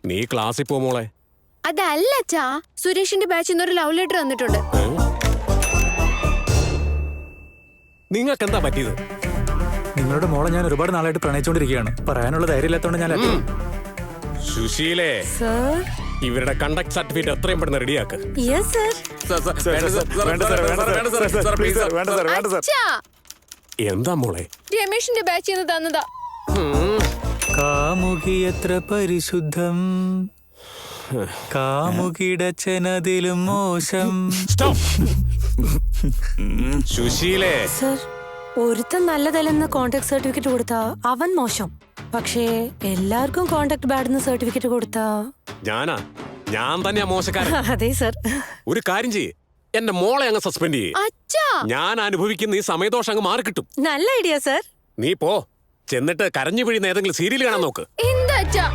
നീ ക്ലാസ്സിൽ പോ മോളെ. അതല്ല അച്ഛാ, സുരേഷിന്റെ ബാച്ചിൽ നിന്ന് ഒരു ലവ് ലെറ്റർ വന്നിട്ടുണ്ട്. നിങ്ങൾക്ക് എന്താ പറ്റിയത്? നിങ്ങളുടെ മോളെ ഞാൻ ഒരുപാട് നാളായിട്ട് പ്രണയിച്ചുകൊണ്ടിരിക്കുകയാണ്. പറയാനുള്ള ധൈര്യമില്ലാത്തതുകൊണ്ട് ഞാൻ സുശീലേ, ഇവരുടെ കണ്ടക്ട് സർട്ടിഫിക്കറ്റ് എത്രയും പെട്ടെന്ന് റെഡിയാക്ക്. എന്താ മോളെ? രമേഷിന്റെ ബാച്ചിൽ നിന്ന് തന്നതാ. കാമുകി എത്ര പരിശുദ്ധം, കാമുകിടച്ചനതിലും മോശം. സുശീലേ, സർ, ഒരുത്തൻ നല്ലതല്ലെന്ന് കോണ്ടാക്ട് സർട്ടിഫിക്കറ്റ് കൊടുത്താ അവൻ മോശം. പക്ഷേ എല്ലാവർക്കും കോണ്ടാക്ട് ബാഡെന്ന് സർട്ടിഫിക്കറ്റ് കൊടുത്താ ഞാൻ തന്നെയാ മോശക്കാരൻ. അതെ സർ. ഒരു കാര്യം ചെയ്യ്, എന്റെ മോളെ അങ്ങ് സസ്പെൻഡ് ചെയ്യ്. അച്ഛാ, ഞാൻ അനുഭവിക്കുന്ന ഈ സമയദോഷം അങ്ങ് മാറിക്കിട്ടും. നല്ല ഐഡിയ സർ. നീ പോ, ചെന്നിട്ട് കരഞ്ഞു പിഴിയുന്ന ഏതെങ്കിലും സീരിയൽ കാണാൻ നോക്ക്. എന്താ അച്ഛാ?